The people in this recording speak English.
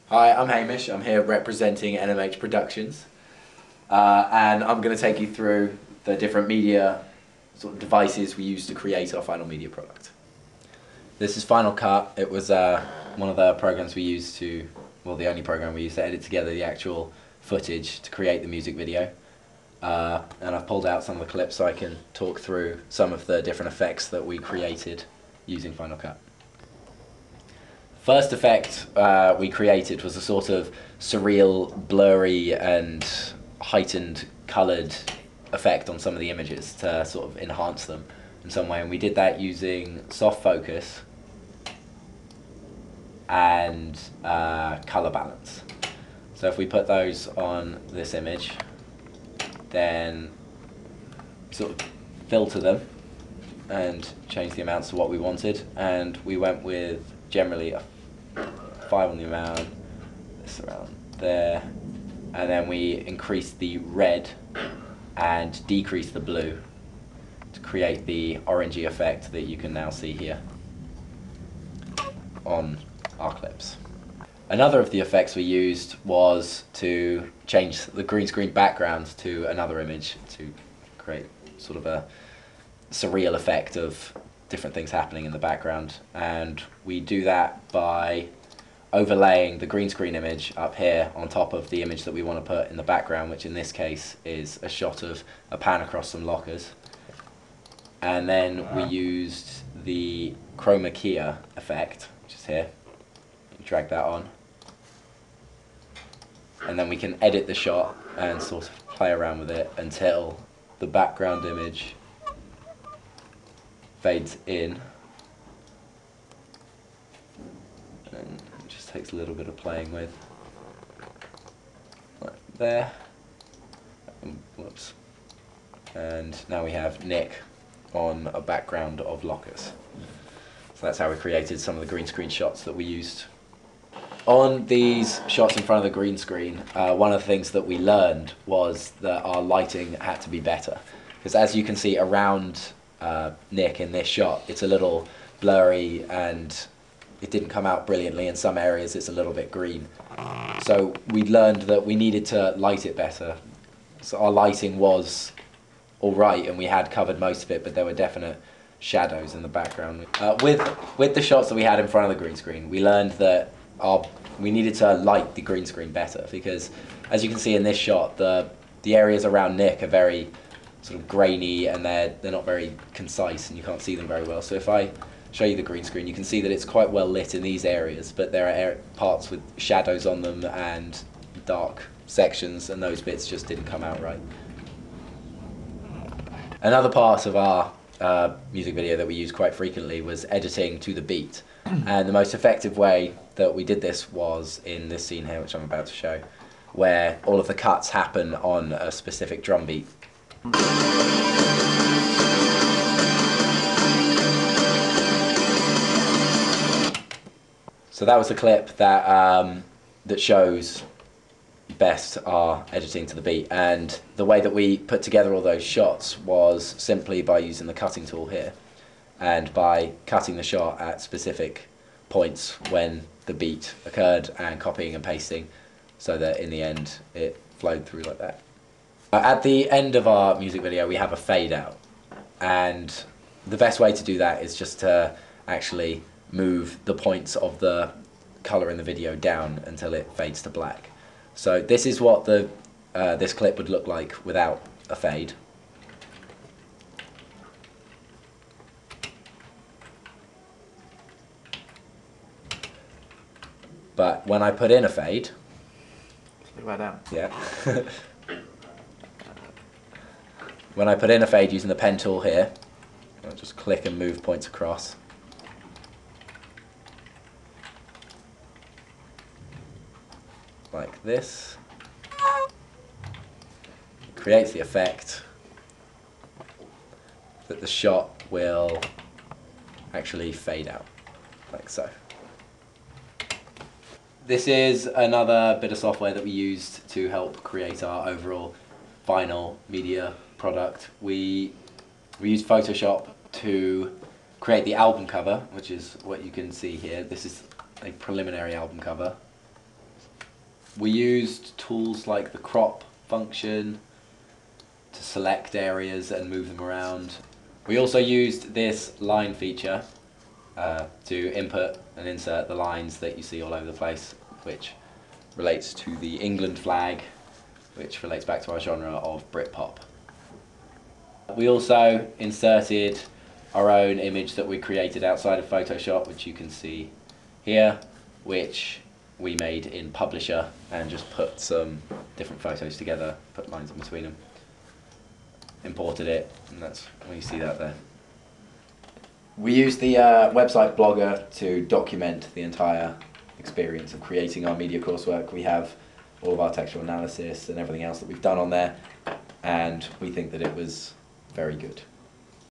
Hi, I'm Hamish. I'm here representing NMH Productions, and I'm going to take you through the different media sort of devices we use to create our final media product. This is Final Cut. It was one of the programs we used to, well, the only program we used to edit together the actual footage to create the music video. And I've pulled out some of the clips so I can talk through some of the different effects that we created using Final Cut. First effect we created was a sort of surreal, blurry and heightened coloured effect on some of the images to sort of enhance them in some way, and we did that using soft focus and colour balance. So if we put those on this image, then sort of filter them and change the amounts to what we wanted, and we went with generally a 5 on the amount, this around there, and then we increased the red and decreased the blue to create the orangey effect that you can now see here on our clips. Another of the effects we used was to change the green screen background to another image to create sort of a surreal effect of different things happening in the background, and we do that by overlaying the green screen image up here on top of the image that we want to put in the background, which in this case is a shot of a pan across some lockers. And then we used the chroma key effect, which is here. You drag that on, and then we can edit the shot and sort of play around with it until the background image fades in, and it just takes a little bit of playing with, like there. Whoops. And now we have Nick on a background of lockers. So that's how we created some of the green screen shots that we used. On these shots in front of the green screen, one of the things that we learned was that our lighting had to be better, because as you can see around Nick in this shot, it's a little blurry and it didn't come out brilliantly. In some areas it's a little bit green. So we learned that we needed to light it better. So our lighting was alright and we had covered most of it, but there were definite shadows in the background. With the shots that we had in front of the green screen, we learned that we needed to light the green screen better, because as you can see in this shot, the areas around Nick are very sort of grainy and they're not very concise and you can't see them very well. So if I show you the green screen, you can see that it's quite well lit in these areas, but there are parts with shadows on them and dark sections, and those bits just didn't come out right. Another part of our music video that we used quite frequently was editing to the beat, and the most effective way that we did this was in this scene here, which I'm about to show, where all of the cuts happen on a specific drum beat. So that was the clip that that shows best our editing to the beat, and the way that we put together all those shots was simply by using the cutting tool here and by cutting the shot at specific points when the beat occurred and copying and pasting so that in the end it flowed through like that. At the end of our music video we have a fade out, and the best way to do that is just to actually move the points of the colour in the video down until it fades to black. So this is what this clip would look like without a fade. But when I put in a fade, look right down. Yeah. When I put in a fade using the pen tool here, I'll just click and move points across. Like this. It creates the effect that the shot will actually fade out, like so. This is another bit of software that we used to help create our overall final media product. We used Photoshop to create the album cover, which is what you can see here. This is a preliminary album cover. We used tools like the crop function to select areas and move them around. We also used this line feature to input and insert the lines that you see all over the place, which relates to the England flag, which relates back to our genre of Britpop. We also inserted our own image that we created outside of Photoshop, which you can see here, which we made in Publisher and just put some different photos together, put lines in between them, imported it, and that's when you see that there. We used the website Blogger to document the entire experience of creating our media coursework. We have all of our textual analysis and everything else that we've done on there, and we think that it was very good.